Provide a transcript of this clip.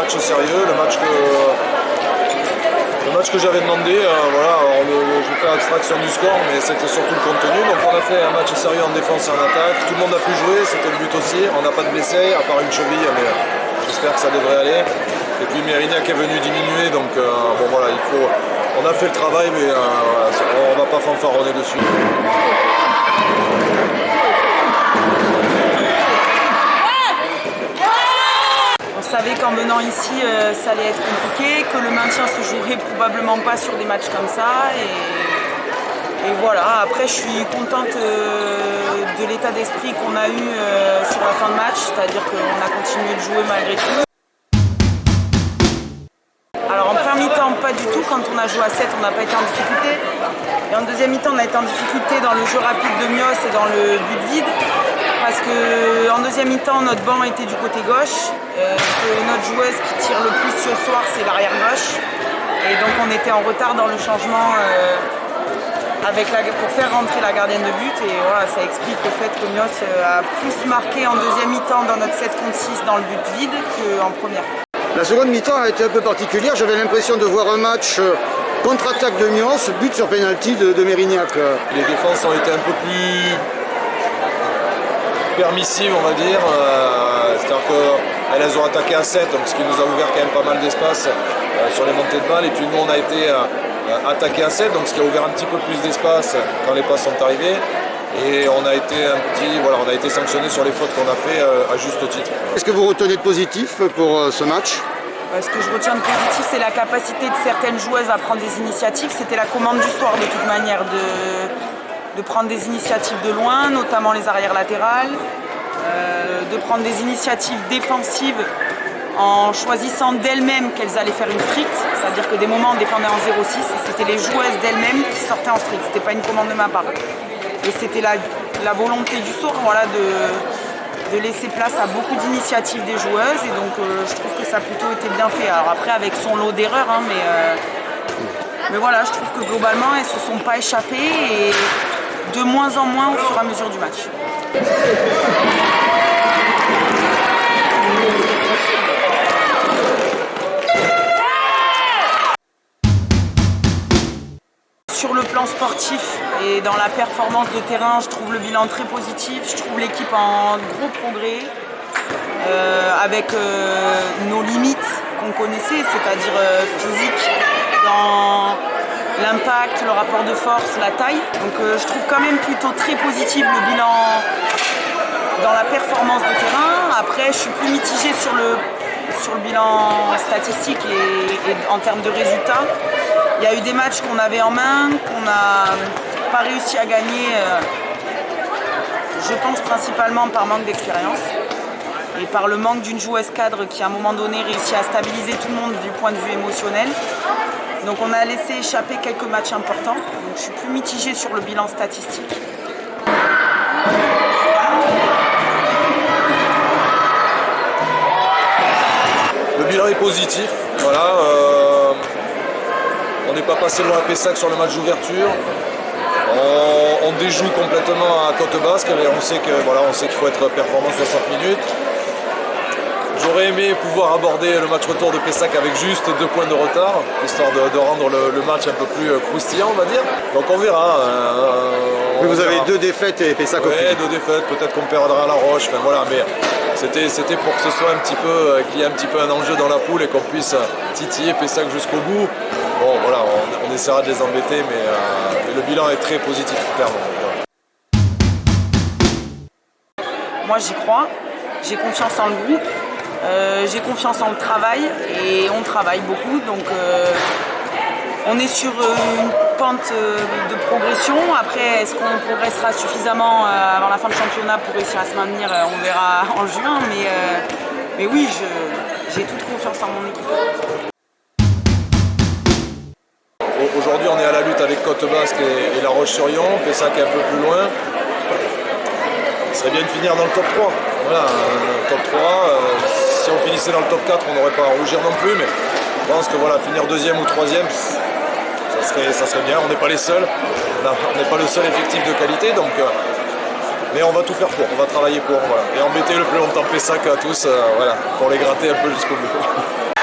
match sérieux, le match que j'avais demandé. Voilà, je fais abstraction du score, mais c'était surtout le contenu. Donc on a fait un match sérieux en défense et en attaque. Tout le monde a pu jouer, c'était le but aussi. On n'a pas de blessés, à part une cheville, mais j'espère que ça devrait aller. Et puis Mérignac est venu diminuer, donc bon voilà, on a fait le travail, mais on va pas fanfaronner dessus. On savait qu'en venant ici, ça allait être compliqué, que le maintien se jouerait probablement pas sur des matchs comme ça. Et voilà, après je suis contente de l'état d'esprit qu'on a eu sur la fin de match, c'est-à-dire qu'on a continué de jouer malgré tout. Alors en première mi-temps, pas du tout. Quand on a joué à 7, on n'a pas été en difficulté. Et en deuxième mi-temps, on a été en difficulté dans le jeu rapide de Mios et dans le but vide. Parce qu'en deuxième mi-temps, notre banc était du côté gauche. Notre joueuse qui tire le plus ce soir, c'est l'arrière gauche. Et donc on était en retard dans le changement pour faire rentrer la gardienne de but. Et voilà, ça explique le fait que Mios a plus marqué en deuxième mi-temps dans notre 7 contre 6 dans le but vide qu'en première. La seconde mi-temps a été un peu particulière. J'avais l'impression de voir un match contre-attaque de Mios, but sur pénalty de Mérignac. Les défenses ont été un peu plus permissives, on va dire. C'est-à-dire qu'elles ont attaqué à 7, donc ce qui nous a ouvert quand même pas mal d'espace sur les montées de balles. Et puis nous, on a été attaqué à 7, donc ce qui a ouvert un petit peu plus d'espace quand les passes sont arrivées. Et on a été sanctionné sur les fautes qu'on a fait à juste titre. Est-ce que vous retenez de positif pour ce match ? Ce que je retiens de positif, c'est la capacité de certaines joueuses à prendre des initiatives. C'était la commande du soir de toute manière de prendre des initiatives de loin, notamment les arrières latérales, de prendre des initiatives défensives en choisissant d'elles-mêmes qu'elles allaient faire une stricte, c'est-à-dire que des moments on défendait en 0-6 et c'était les joueuses d'elles-mêmes qui sortaient en strict, c'était pas une commande de ma part. Et c'était la volonté du soir, voilà, de laisser place à beaucoup d'initiatives des joueuses, et donc je trouve que ça a plutôt été bien fait. Alors après avec son lot d'erreurs, hein, mais voilà, je trouve que globalement elles se sont pas échappées et de moins en moins au fur et à mesure du match. Sur le plan sportif et dans la performance de terrain, je trouve le bilan très positif. Je trouve l'équipe en gros progrès avec nos limites qu'on connaissait, c'est-à-dire physique, dans l'impact, le rapport de force, la taille. Donc je trouve quand même plutôt très positif le bilan dans la performance de terrain. Après, je suis plus mitigée sur le bilan statistique et en termes de résultats. Il y a eu des matchs qu'on avait en main, qu'on n'a pas réussi à gagner, je pense principalement par manque d'expérience et par le manque d'une joueuse cadre qui à un moment donné réussit à stabiliser tout le monde du point de vue émotionnel. Donc on a laissé échapper quelques matchs importants, donc je suis plus mitigée sur le bilan statistique. Le bilan est positif, voilà. On n'est pas passé loin à Pessac sur le match d'ouverture. On déjoue complètement à Côte-Basque, mais on sait qu'il faut être performant 60 minutes. J'aurais aimé pouvoir aborder le match retour de Pessac avec juste 2 points de retard, histoire de rendre le match un peu plus croustillant, on va dire. Donc on verra. Vous avez 2 défaites et Pessac au final. 2 défaites, peut-être qu'on perdra à La Roche, enfin, voilà, mais c'était pour que ce soit un petit peu, qu'il y ait un petit peu un enjeu dans la poule et qu'on puisse titiller Pessac jusqu'au bout. Bon voilà, on essaiera de les embêter, mais le bilan est très positif, clairement. Moi j'y crois, j'ai confiance en le groupe, j'ai confiance en le travail et on travaille beaucoup, donc on est sur une pente de progression. Après, est-ce qu'on progressera suffisamment avant la fin du championnat pour réussir à se maintenir, on verra en juin, mais oui, j'ai toute confiance en mon équipe. Aujourd'hui, on est à la lutte avec Côte-Basque et La Roche-sur-Yon. Pessac est un peu plus loin. Ce serait bien de finir dans le top 3. Voilà, top 3. Si on finissait dans le top 4, on n'aurait pas à rougir non plus. Mais je pense que voilà, finir 2e ou 3e, ça serait bien. On n'est pas les seuls. On n'est pas le seul effectif de qualité. Donc, mais on va tout faire pour. On va travailler pour. Voilà. Et embêter le plus longtemps Pessac à tous, voilà, pour les gratter un peu jusqu'au bout.